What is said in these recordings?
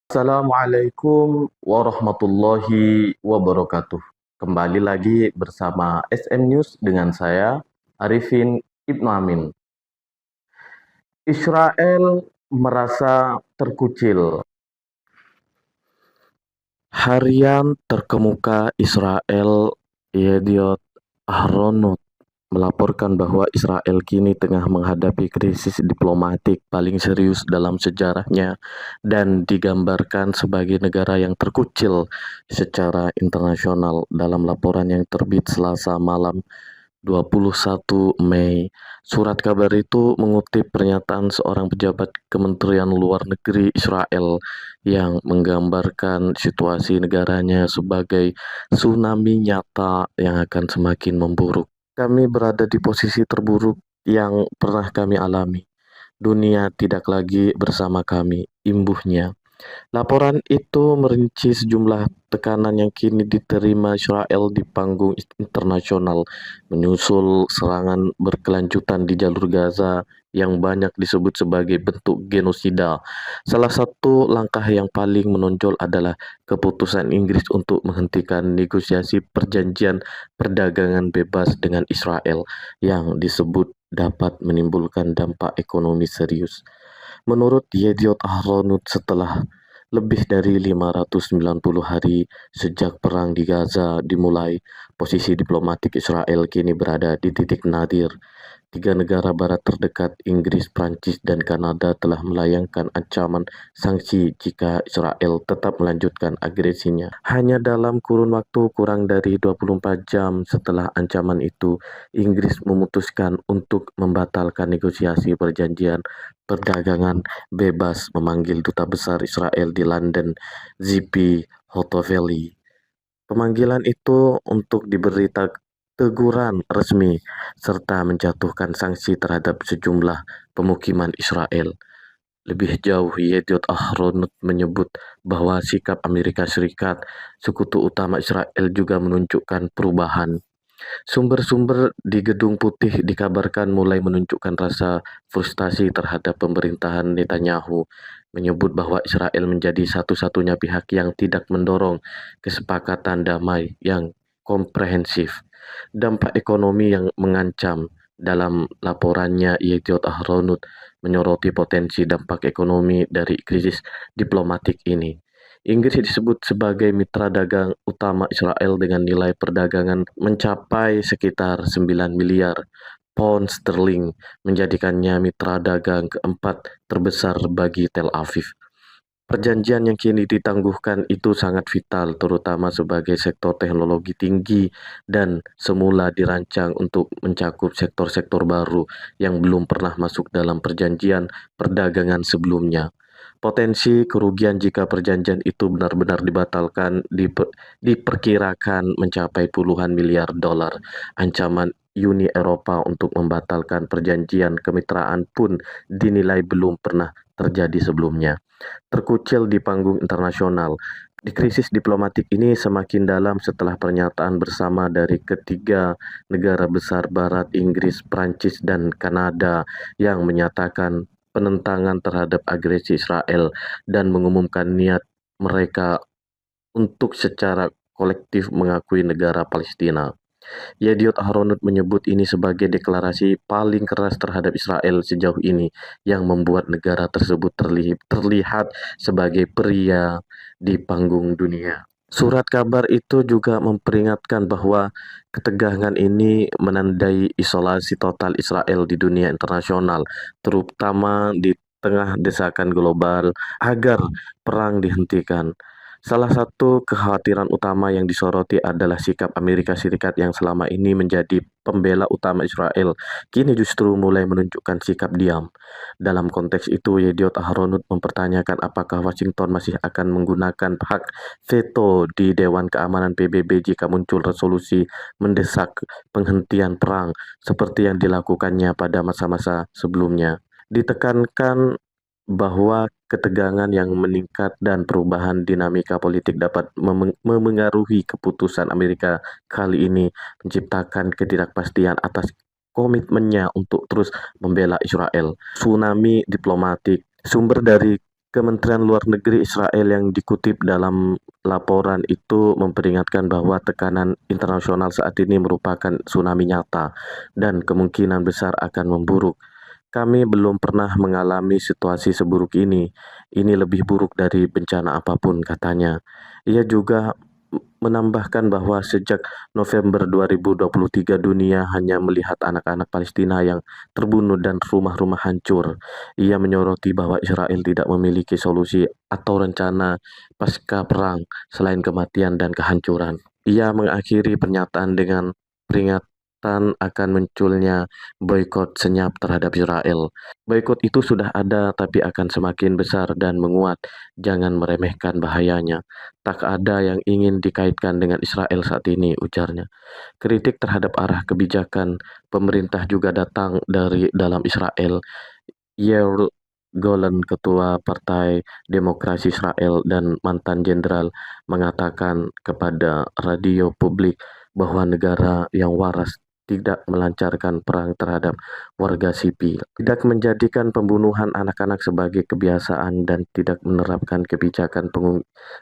Assalamualaikum warahmatullahi wabarakatuh. Kembali lagi bersama SM News dengan saya, Arifin Ibnu Amin. Israel merasa terkucil. Harian terkemuka Israel, Yediot Ahronot, melaporkan bahwa Israel kini tengah menghadapi krisis diplomatik paling serius dalam sejarahnya dan digambarkan sebagai negara yang terkucil secara internasional. Dalam laporan yang terbit Selasa malam 21 Mei, surat kabar itu mengutip pernyataan seorang pejabat Kementerian Luar Negeri Israel yang menggambarkan situasi negaranya sebagai tsunami nyata yang akan semakin memburuk. Kami berada di posisi terburuk yang pernah kami alami. Dunia tidak lagi bersama kami, imbuhnya. Laporan itu merinci sejumlah tekanan yang kini diterima Israel di panggung internasional, menyusul serangan berkelanjutan di jalur Gaza yang banyak disebut sebagai bentuk genosida. Salah satu langkah yang paling menonjol adalah keputusan Inggris untuk menghentikan negosiasi perjanjian perdagangan bebas dengan Israel yang disebut dapat menimbulkan dampak ekonomi serius. Menurut Yediot Ahronot, setelah lebih dari 590 hari sejak perang di Gaza dimulai, posisi diplomatik Israel kini berada di titik nadir. Tiga negara barat terdekat, Inggris, Prancis, dan Kanada telah melayangkan ancaman sanksi jika Israel tetap melanjutkan agresinya. Hanya dalam kurun waktu kurang dari 24 jam setelah ancaman itu, Inggris memutuskan untuk membatalkan negosiasi perjanjian perdagangan bebas, memanggil Duta Besar Israel di London, Zipi Hotovely. Pemanggilan itu untuk diberi teguran resmi serta menjatuhkan sanksi terhadap sejumlah pemukiman Israel. Lebih jauh, Yediot Ahronot menyebut bahwa sikap Amerika Serikat, sekutu utama Israel, juga menunjukkan perubahan. Sumber-sumber di Gedung Putih dikabarkan mulai menunjukkan rasa frustasi terhadap pemerintahan Netanyahu, menyebut bahwa Israel menjadi satu-satunya pihak yang tidak mendorong kesepakatan damai yang komprehensif. Dampak ekonomi yang mengancam. Dalam laporannya, Yediot Ahronot menyoroti potensi dampak ekonomi dari krisis diplomatik ini. Inggris disebut sebagai mitra dagang utama Israel dengan nilai perdagangan mencapai sekitar 9 miliar pound sterling, menjadikannya mitra dagang keempat terbesar bagi Tel Aviv. Perjanjian yang kini ditangguhkan itu sangat vital, terutama sebagai sektor teknologi tinggi dan semula dirancang untuk mencakup sektor-sektor baru yang belum pernah masuk dalam perjanjian perdagangan sebelumnya. Potensi kerugian jika perjanjian itu benar-benar dibatalkan diperkirakan mencapai puluhan miliar dolar. Ancaman Uni Eropa untuk membatalkan perjanjian kemitraan pun dinilai belum pernah terjadi sebelumnya. Terkucil di panggung internasional. Di krisis diplomatik ini semakin dalam setelah pernyataan bersama dari ketiga negara besar Barat, Inggris, Prancis, dan Kanada yang menyatakan penentangan terhadap agresi Israel dan mengumumkan niat mereka untuk secara kolektif mengakui negara Palestina. Yediot Ahronot menyebut ini sebagai deklarasi paling keras terhadap Israel sejauh ini yang membuat negara tersebut terlihat sebagai pria di panggung dunia. Surat kabar itu juga memperingatkan bahwa ketegangan ini menandai isolasi total Israel di dunia internasional, terutama di tengah desakan global agar perang dihentikan. Salah satu kekhawatiran utama yang disoroti adalah sikap Amerika Serikat yang selama ini menjadi pembela utama Israel, kini justru mulai menunjukkan sikap diam. Dalam konteks itu, Yediot Ahronot mempertanyakan apakah Washington masih akan menggunakan hak veto di Dewan Keamanan PBB jika muncul resolusi mendesak penghentian perang seperti yang dilakukannya pada masa-masa sebelumnya. Ditekankan bahwa ketegangan yang meningkat dan perubahan dinamika politik dapat memengaruhi keputusan Amerika kali ini, menciptakan ketidakpastian atas komitmennya untuk terus membela Israel. Tsunami diplomatik. Sumber dari Kementerian Luar Negeri Israel yang dikutip dalam laporan itu memperingatkan bahwa tekanan internasional saat ini merupakan tsunami nyata dan kemungkinan besar akan memburuk. Kami belum pernah mengalami situasi seburuk ini. Ini lebih buruk dari bencana apapun, katanya. Ia juga menambahkan bahwa sejak November 2023 dunia hanya melihat anak-anak Palestina yang terbunuh dan rumah-rumah hancur. Ia menyoroti bahwa Israel tidak memiliki solusi atau rencana pasca perang selain kematian dan kehancuran. Ia mengakhiri pernyataan dengan peringatan akan munculnya boikot senyap terhadap Israel. Boikot itu sudah ada tapi akan semakin besar dan menguat. Jangan meremehkan bahayanya. Tak ada yang ingin dikaitkan dengan Israel saat ini, ujarnya. Kritik terhadap arah kebijakan pemerintah juga datang dari dalam Israel. Yair Golan, ketua Partai Demokrasi Israel dan mantan jenderal, mengatakan kepada radio publik bahwa negara yang waras tidak melancarkan perang terhadap warga sipil, tidak menjadikan pembunuhan anak-anak sebagai kebiasaan, dan tidak menerapkan kebijakan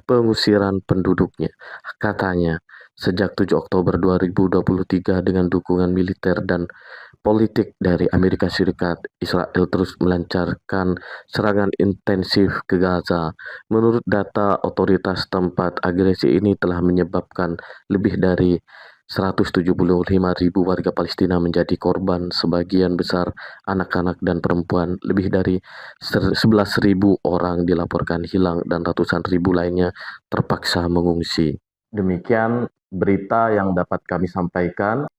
pengusiran penduduknya. Katanya, sejak 7 Oktober 2023 dengan dukungan militer dan politik dari Amerika Serikat, Israel terus melancarkan serangan intensif ke Gaza. Menurut data otoritas tempat, agresi ini telah menyebabkan lebih dari 175.000 warga Palestina menjadi korban, sebagian besar anak-anak dan perempuan. Lebih dari 11.000 orang dilaporkan hilang dan ratusan ribu lainnya terpaksa mengungsi. Demikian berita yang dapat kami sampaikan.